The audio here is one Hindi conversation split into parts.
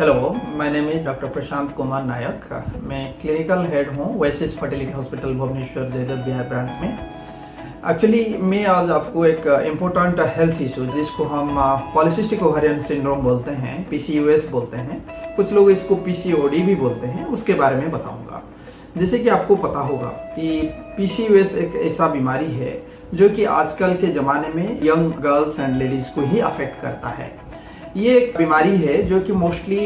Hello, my name is doctor Prashant Kumar Nayak. मैं क्लिनिकल हेड हूँ Oasis fertility hospital Bhubaneswar Jaydev Vihar branch में। एक्चुअली मैं आज आपको एक इम्पोर्टेंट हेल्थ इशू जिसको हम पॉलिसिस्टिक ओवेरियन सिंड्रोम बोलते हैं, पीसीओएस बोलते हैं, कुछ लोग इसको पीसीओडी भी बोलते हैं, उसके बारे में बताऊंगा। जैसे कि आपको पता होगा कि पीसीओएस एक ऐसा बीमारी है जो कि आजकल के ज़माने में यंग गर्ल्स एंड लेडीज़ को ही अफेक्ट करता है। ये एक बीमारी है जो कि मोस्टली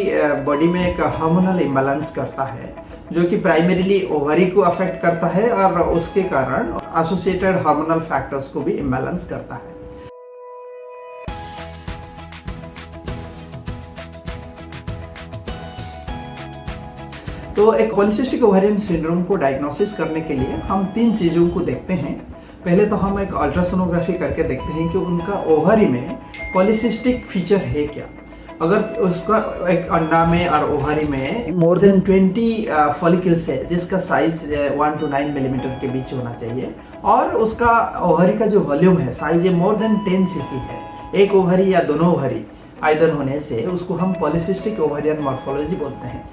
बॉडी में एक हार्मोनल इम्बैलेंस करता है, जो कि प्राइमरीली ओवरी को अफेक्ट करता है और उसके कारण एसोसिएटेड हार्मोनल फैक्टर्स को भी इम्बैलेंस करता है। तो एक पॉलिसिस्टिक ओवेरियन सिंड्रोम को डायग्नोसिस करने के लिए हम 3 चीज़ों को देखते हैं। पहले तो हम एक अल्ट्रासोनोग्राफी करके देखते हैं कि उनका ओवरी में पॉलिसिस्टिक फीचर है क्या। अगर उसका एक अंडा में और ओवरी में मोर देन 20 फॉलिकल्स है जिसका साइज 1 to 9 मिलीमीटर के बीच होना चाहिए, और उसका ओवरी का जो वॉल्यूम है साइज मोर देन 10 cc है, एक ओवरी या दोनों ओवरी आइदर होने से उसको हम पॉलिसिस्टिक ओवेरियन मॉर्फोलॉजी बोलते हैं।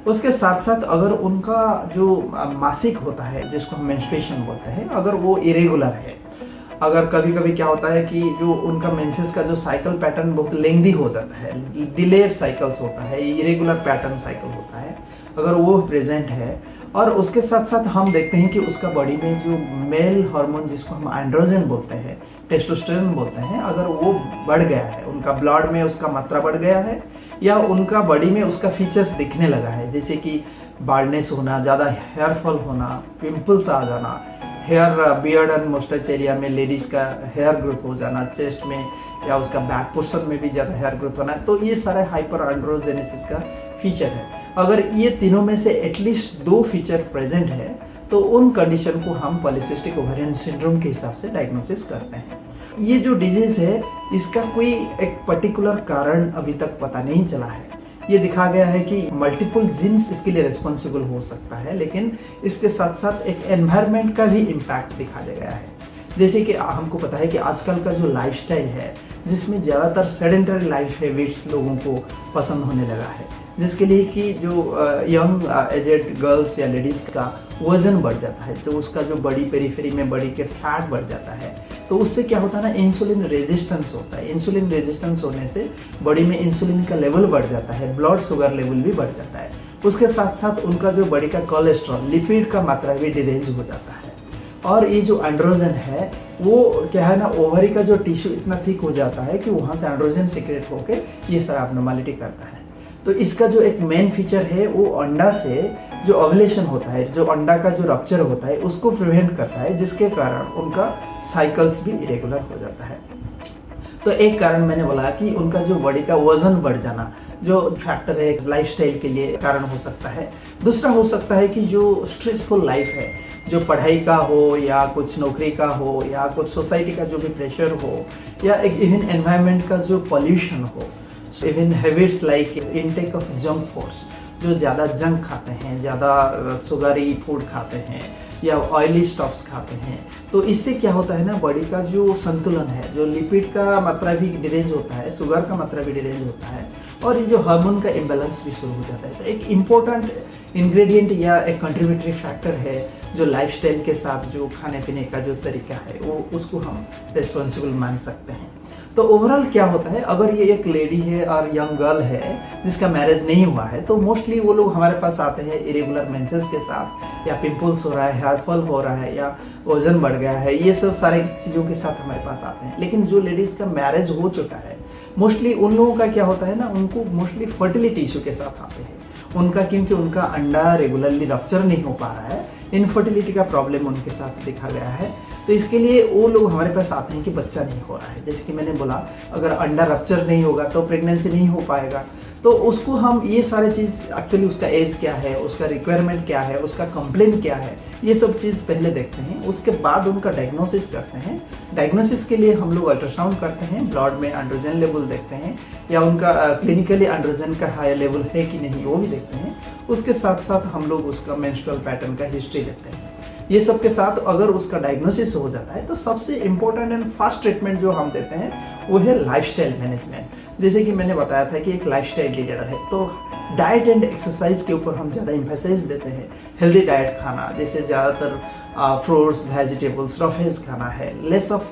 उसके साथ साथ अगर उनका जो मासिक होता है जिसको हम मेंस्ट्रुएशन बोलते हैं, अगर वो इरेगुलर है, अगर कभी कभी क्या होता है कि जो उनका मेंसेस का जो साइकिल पैटर्न बहुत लेंदी हो जाता है, डिलेड साइकिल्स होता है, इरेगुलर पैटर्न साइकिल होता है, अगर वो प्रेजेंट है, और उसके साथ साथ हम देखते हैं कि उसका बॉडी में जो मेल हार्मोन जिसको हम एंड्रोजन बोलते हैं, टेस्टोस्टेरोन बोलते हैं, अगर वो बढ़ गया है, उनका ब्लड में उसका मात्रा बढ़ गया है, या उनका बॉडी में उसका फीचर्स दिखने लगा है, जैसे कि बाल्डनेस होना, ज़्यादा हेयर फॉल होना, पिंपल्स आ जाना, hair beard and moustache area में लेडीज का हेयर ग्रोथ हो जाना, चेस्ट में या उसका बैक पोर्शन में भी ज़्यादा हेयर ग्रोथ होना, तो ये सारे हाइपर एंड्रोजेनेसिस का फीचर है। अगर ये तीनों में से एटलीस्ट 2 फीचर प्रेजेंट है तो उन कंडीशन को हम पॉलिसिस्टिक ओवेरियन सिंड्रोम के हिसाब से डायग्नोसिस करते हैं। ये जो डिजीज है इसका कोई एक पर्टिकुलर कारण अभी तक पता नहीं चला है। ये दिखा गया है कि मल्टीपल जीन्स इसके लिए रिस्पॉन्सिबल हो सकता है, लेकिन इसके साथ साथ एक एनवायरनमेंट का भी इम्पैक्ट दिखा गया है। जैसे कि हमको पता है कि आजकल का जो लाइफस्टाइल है जिसमें ज़्यादातर सेडेंटरी लाइफ हैबिट्स लोगों को पसंद होने लगा है, जिसके लिए कि जो यंग एजेड गर्ल्स या लेडीज़ का वजन बढ़ जाता है, तो उसका जो बॉडी पेरिफेरी में बॉडी के फैट बढ़ जाता है, तो उससे क्या होता है ना, इंसुलिन रेजिस्टेंस होता है। इंसुलिन रेजिस्टेंस होने से बॉडी में इंसुलिन का लेवल बढ़ जाता है, ब्लड शुगर लेवल भी बढ़ जाता है। उसके साथ साथ उनका जो बॉडी का कोलेस्ट्रॉल, लिपिड का मात्रा भी डिरेंज हो जाता है। और ये जो एंड्रोजन है वो क्या है ना, ओवरी का जो टिश्यू इतना थिक हो जाता है कि वहाँ से एंड्रोजन सीक्रेट होके ये सारा एब्नॉर्मलिटी करता है। तो इसका जो एक मेन फीचर है वो अंडा से जो ओवुलेशन होता है, जो अंडा का जो रप्चर होता है उसको प्रिवेंट करता है, जिसके कारण उनका साइकिल्स भी इरेगुलर हो जाता है। तो एक कारण मैंने बोला कि उनका जो बॉडी का वजन बढ़ जाना जो फैक्टर है लाइफस्टाइल के लिए कारण हो सकता है। दूसरा हो सकता है कि जो स्ट्रेसफुल लाइफ है, जो पढ़ाई का हो या कुछ नौकरी का हो या कुछ सोसाइटी का जो भी प्रेशर हो, या एक इवन एनवायरनमेंट का जो पॉल्यूशन हो, even habits like intake of junk foods, जो ज़्यादा जंक खाते हैं, ज़्यादा शुगरी फूड खाते हैं या ऑयली स्टफ्स खाते हैं, तो इससे क्या होता है ना, बॉडी का जो संतुलन है, जो लिपिड का मात्रा भी डिरेंज होता है, शुगर का मात्रा भी डिरेंज होता है, और ये जो हार्मोन का इम्बैलेंस भी शुरू हो जाता है। तो एक इम्पोर्टेंट इंग्रेडिएंट या एक कंट्रीब्यूटरी फैक्टर है जो लाइफस्टाइल के साथ जो खाने पीने का जो तरीका है वो उसको हम रिस्पॉन्सिबल मान सकते हैं। तो ओवरऑल क्या होता है, अगर ये एक लेडी है और यंग गर्ल है जिसका मैरिज नहीं हुआ है, तो मोस्टली वो लोग हमारे पास आते हैं इरेगुलर मेंसेस के साथ, या पिंपल्स हो रहा है, हेयर फॉल हो रहा है, या वजन बढ़ गया है, ये सब सारे चीज़ों के साथ हमारे पास आते हैं। लेकिन जो लेडीज़ का मैरिज हो चुका है, मोस्टली उन लोगों का क्या होता है ना, उनको मोस्टली फर्टिलिटी इशू के साथ आते हैं उनका, क्योंकि उनका अंडा रेगुलरली रप्चर नहीं हो पा रहा है, इनफर्टिलिटी का प्रॉब्लम उनके साथ दिखा गया है। तो इसके लिए वो लोग हमारे पास आते हैं कि बच्चा नहीं हो रहा है। जैसे कि मैंने बोला, अगर अंडा रप्चर नहीं होगा तो प्रेगनेंसी नहीं हो पाएगा, तो उसको हम ये सारे चीज़ एक्चुअली उसका एज क्या है, उसका रिक्वायरमेंट क्या है, उसका कंप्लेन क्या है, ये सब चीज़ पहले देखते हैं। उसके बाद उनका डायग्नोसिस करते हैं। डायग्नोसिस के लिए हम लोग अल्ट्रासाउंड करते हैं, ब्लड में एंड्रोजन लेवल देखते हैं, या उनका क्लिनिकली एंड्रोजन का हाई लेवल है कि नहीं वो भी देखते हैं। उसके साथ साथ हम लोग उसका मेंस्ट्रुअल पैटर्न का हिस्ट्री लेते हैं। ये सब के साथ अगर उसका डायग्नोसिस हो जाता है तो सबसे इम्पोर्टेंट एंड फास्ट ट्रीटमेंट जो हम देते हैं वो है लाइफस्टाइल मैनेजमेंट। जैसे कि मैंने बताया था कि एक लाइफस्टाइल डिसऑर्डर है, तो डाइट एंड एक्सरसाइज के ऊपर हम ज़्यादा इम्फेसाइज देते हैं। हेल्दी डाइट खाना, जैसे ज़्यादातर फ्रूट्स, वेजिटेबल्स, रफेज खाना है, लेस ऑफ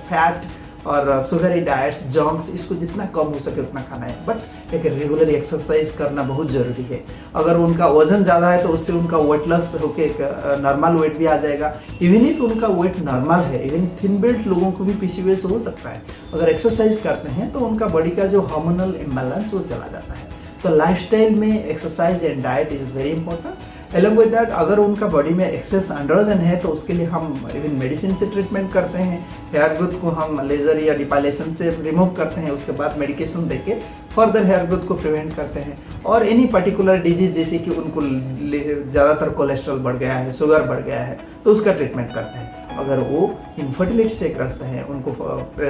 फैट और शुगरी डाइट्स, जंक्स, इसको जितना कम हो सके उतना खाना है। बट एक रेगुलर एक्सरसाइज करना बहुत ज़रूरी है। अगर उनका वजन ज़्यादा है तो उससे उनका वेट लॉस होकर एक नॉर्मल वेट भी आ जाएगा। इवन इफ उनका वेट नॉर्मल है, इवन थिन बिल्ट लोगों को भी पीसीओएस हो सकता है। अगर एक्सरसाइज करते हैं तो उनका बॉडी का जो हार्मोनल इम्बैलेंस वो चला जाता है। तो लाइफस्टाइल में exercise and diet is very important. Along with that, अगर उनका बॉडी में एक्सेस एंड्रोजन है तो उसके लिए हम इवन मेडिसिन से ट्रीटमेंट करते हैं। हेयर ग्रोथ को हम लेजर या डिपाइलेशन से रिमूव करते हैं, उसके बाद मेडिकेशन देके फर्दर हेयर ग्रोथ को प्रिवेंट करते हैं। और एनी पर्टिकुलर डिजीज, जैसे कि उनको ज़्यादातर कोलेस्ट्रॉल बढ़ गया है, शुगर बढ़ गया है, तो उसका ट्रीटमेंट करते हैं। अगर वो इनफर्टिलिटी से ग्रस्त है, उनको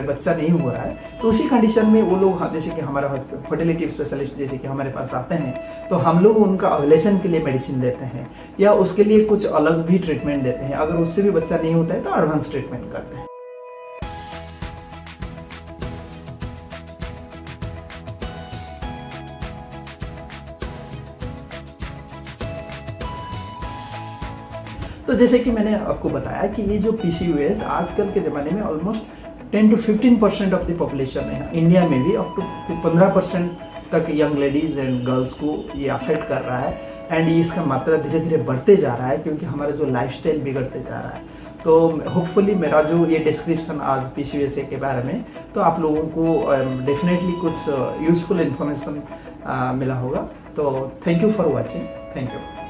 बच्चा नहीं हो रहा है, तो उसी कंडीशन में वो लोग, जैसे कि हमारा फर्टिलिटी स्पेशलिस्ट जैसे कि हमारे पास आते हैं, तो हम लोग उनका ओव्यूलेशन के लिए मेडिसिन देते हैं या उसके लिए कुछ अलग भी ट्रीटमेंट देते हैं। अगर उससे भी बच्चा नहीं होता है तो एडवांस ट्रीटमेंट करते हैं। तो जैसे कि मैंने आपको बताया कि ये जो पीसीओएस आजकल के ज़माने में almost 10 to 15% of the population है। इंडिया में भी अप टू 15% तक यंग लेडीज एंड गर्ल्स को ये अफेक्ट कर रहा है। एंड इसका मात्रा धीरे धीरे बढ़ते जा रहा है क्योंकि हमारा जो लाइफस्टाइल बिगड़ते जा रहा है। तो होपफुली मेरा जो ये डिस्क्रिप्शन आज पीसीओएस के बारे में, तो आप लोगों को डेफिनेटली कुछ यूजफुल इन्फॉर्मेशन मिला होगा। तो thank you for watching. Thank you.